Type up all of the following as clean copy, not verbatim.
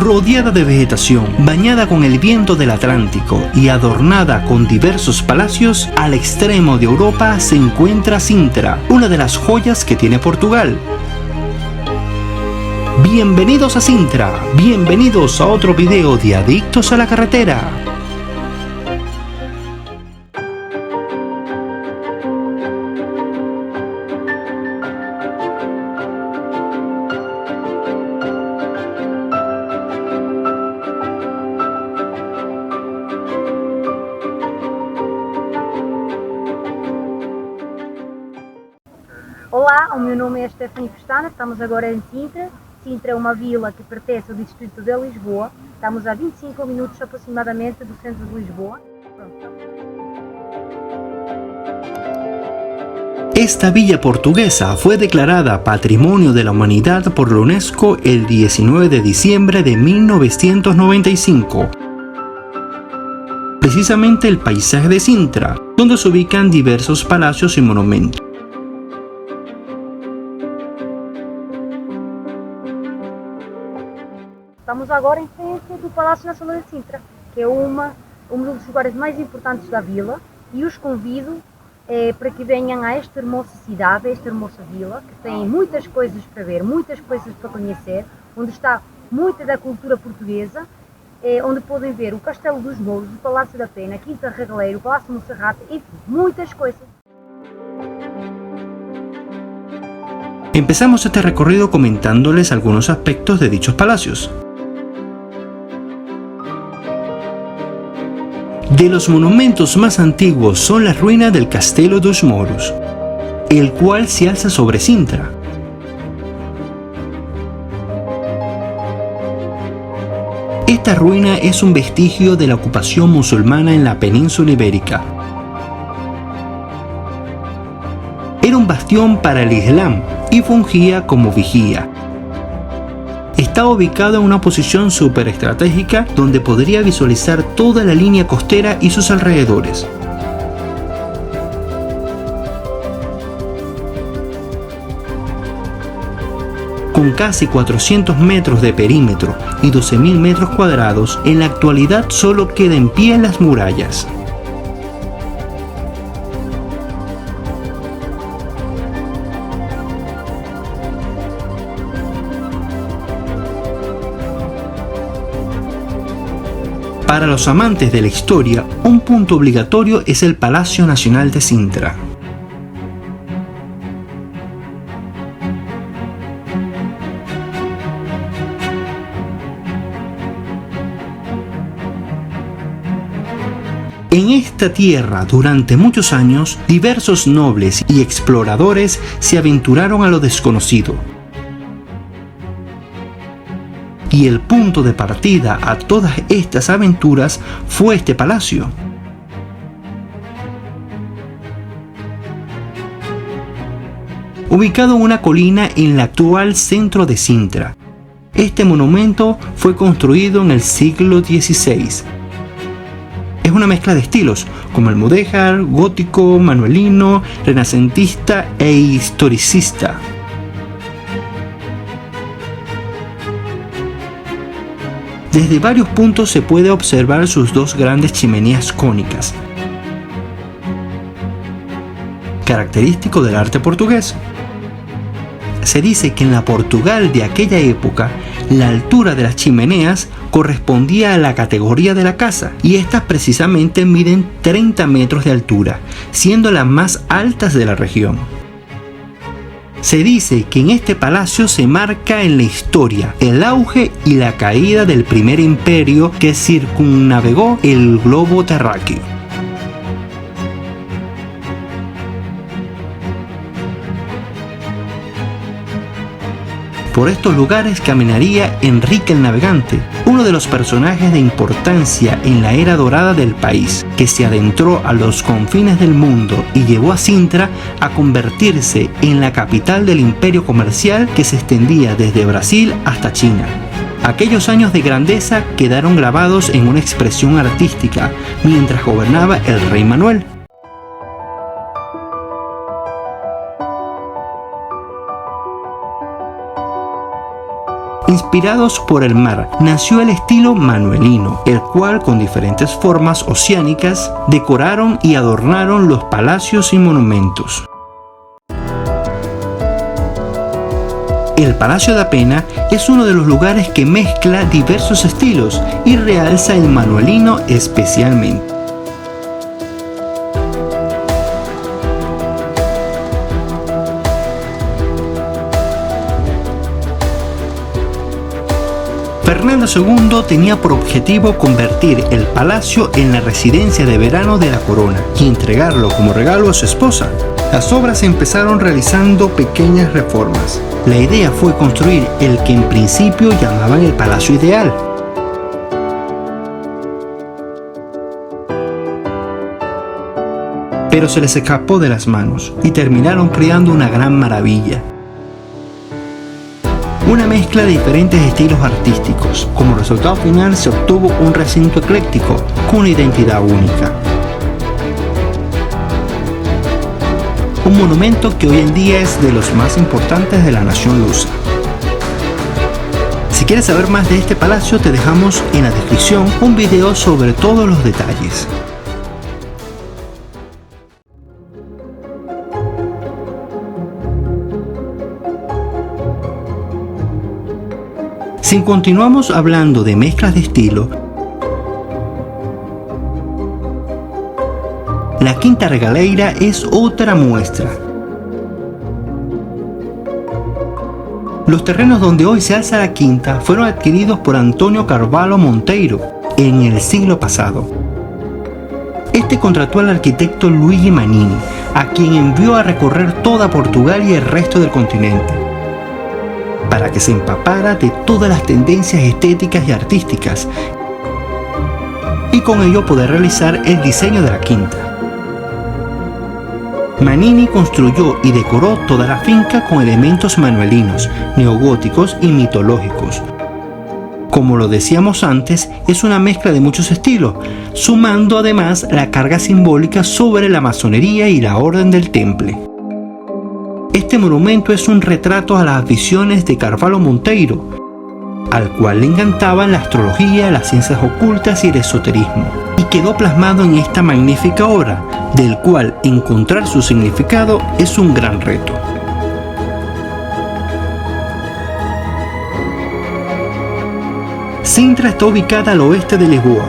Rodeada de vegetación, bañada con el viento del Atlántico y adornada con diversos palacios, al extremo de Europa se encuentra Sintra, una de las joyas que tiene Portugal. Bienvenidos a Sintra, bienvenidos a otro video de Adictos a la Carretera. Olá, o meu nome é Stephanie Pestana, estamos agora em Sintra. Sintra é uma vila que pertence ao distrito de Lisboa. Estamos a 25 minutos aproximadamente do centro de Lisboa. Esta villa portuguesa fue declarada Patrimonio de la Humanidad por la UNESCO el 19 de diciembre de 1995. Precisamente el paisaje de Sintra, donde se ubican diversos palacios y monumentos. Estamos agora em frente do Palácio Nacional de Sintra, que é um dos lugares mais importantes da vila, e os convido para que venham a esta hermosa cidade, a esta hermosa vila, que tem muitas coisas para ver, muitas coisas para conhecer, onde está muita da cultura portuguesa, onde podem ver o Castelo dos Mouros, o Palácio da Pena, a Quinta Regaleiro, o Palácio Monserrate, enfim, muitas coisas. Empezamos este recorrido comentándoles algunos aspectos de dichos palacios. De los monumentos más antiguos son las ruinas del Castelo dos Mouros, el cual se alza sobre Sintra. Esta ruina es un vestigio de la ocupación musulmana en la península ibérica. Era un bastión para el Islam y fungía como vigía. Está ubicado en una posición súper estratégica donde podría visualizar toda la línea costera y sus alrededores. Con casi 400 metros de perímetro y 12.000 metros cuadrados, en la actualidad solo queda en pie las murallas. Para los amantes de la historia, un punto obligatorio es el Palacio Nacional de Sintra. En esta tierra, durante muchos años, diversos nobles y exploradores se aventuraron a lo desconocido. Y el punto de partida a todas estas aventuras fue este palacio. Ubicado en una colina en el actual centro de Sintra, este monumento fue construido en el siglo XVI. Es una mezcla de estilos, como el mudéjar, gótico, manuelino, renacentista e historicista. Desde varios puntos se puede observar sus dos grandes chimeneas cónicas, característico del arte portugués. Se dice que en la Portugal de aquella época, la altura de las chimeneas correspondía a la categoría de la casa, y estas precisamente miden 30 metros de altura, siendo las más altas de la región. Se dice que en este palacio se marca en la historia el auge y la caída del primer imperio que circunnavegó el globo terráqueo. Por estos lugares caminaría Enrique el Navegante, uno de los personajes de importancia en la era dorada del país, que se adentró a los confines del mundo y llevó a Sintra a convertirse en la capital del imperio comercial que se extendía desde Brasil hasta China. Aquellos años de grandeza quedaron grabados en una expresión artística mientras gobernaba el rey Manuel. En Inspirados por el mar, nació el estilo manuelino, el cual con diferentes formas oceánicas decoraron y adornaron los palacios y monumentos. El Palacio da Pena es uno de los lugares que mezcla diversos estilos y realza el manuelino especialmente. Fernando II tenía por objetivo convertir el palacio en la residencia de verano de la corona y entregarlo como regalo a su esposa. Las obras se empezaron realizando pequeñas reformas. La idea fue construir el que en principio llamaban el Palacio Ideal. Pero se les escapó de las manos y terminaron creando una gran maravilla. Una mezcla de diferentes estilos artísticos. Como resultado final se obtuvo un recinto ecléctico con una identidad única. Un monumento que hoy en día es de los más importantes de la nación lusa. Si quieres saber más de este palacio, te dejamos en la descripción un video sobre todos los detalles. Si continuamos hablando de mezclas de estilo, la Quinta Regaleira es otra muestra. Los terrenos donde hoy se alza la quinta fueron adquiridos por Antonio Carvalho Monteiro en el siglo pasado. Este contrató al arquitecto Luigi Manini, a quien envió a recorrer toda Portugal y el resto del continente, para que se empapara de todas las tendencias estéticas y artísticas y con ello poder realizar el diseño de la quinta. Manini construyó y decoró toda la finca con elementos manuelinos, neogóticos y mitológicos. Como lo decíamos antes, es una mezcla de muchos estilos, sumando además la carga simbólica sobre la masonería y la orden del Temple. Este monumento es un retrato a las visiones de Carvalho Monteiro, al cual le encantaban la astrología, las ciencias ocultas y el esoterismo, y quedó plasmado en esta magnífica obra, del cual encontrar su significado es un gran reto. Sintra está ubicada al oeste de Lisboa.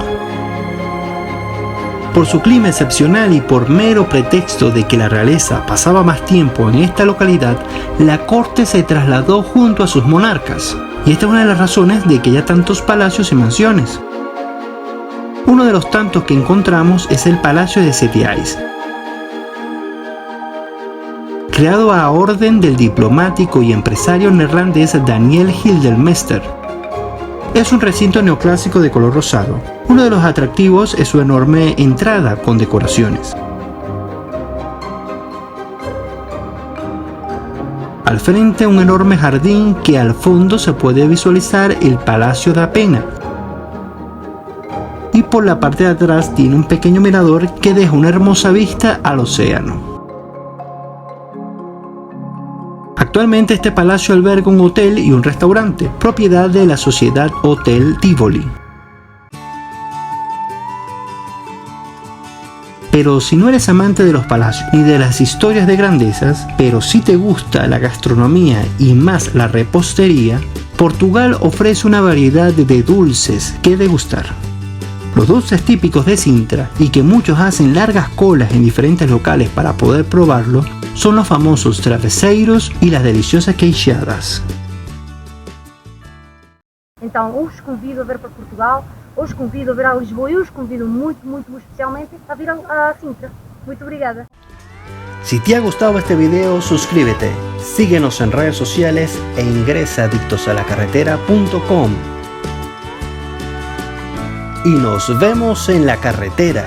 Por su clima excepcional y por mero pretexto de que la realeza pasaba más tiempo en esta localidad, la corte se trasladó junto a sus monarcas, y esta es una de las razones de que haya tantos palacios y mansiones. Uno de los tantos que encontramos es el Palacio de Setiais, creado a orden del diplomático y empresario neerlandés Daniel Hildermester. Es un recinto neoclásico de color rosado. Uno de los atractivos es su enorme entrada con decoraciones. Al frente un enorme jardín que al fondo se puede visualizar el Palacio da Pena. Y por la parte de atrás tiene un pequeño mirador que deja una hermosa vista al océano. Actualmente este palacio alberga un hotel y un restaurante, propiedad de la sociedad Hotel Tivoli. Pero si no eres amante de los palacios ni de las historias de grandezas, pero si te gusta la gastronomía y más la repostería, Portugal ofrece una variedad de dulces que degustar. Los dulces típicos de Sintra, y que muchos hacen largas colas en diferentes locales para poder probarlo, son los famosos travesseiros e as deliciosas queixadas. Então, eu os convido a vir para Portugal, eu os convido a vir a Lisboa, eu os convido muito especialmente a vir a Sintra. Muito obrigada. Si te ha gustado este video, suscríbete, síguenos en redes sociales e ingresa a adictosalacarretera.com. Y nos vemos en la carretera.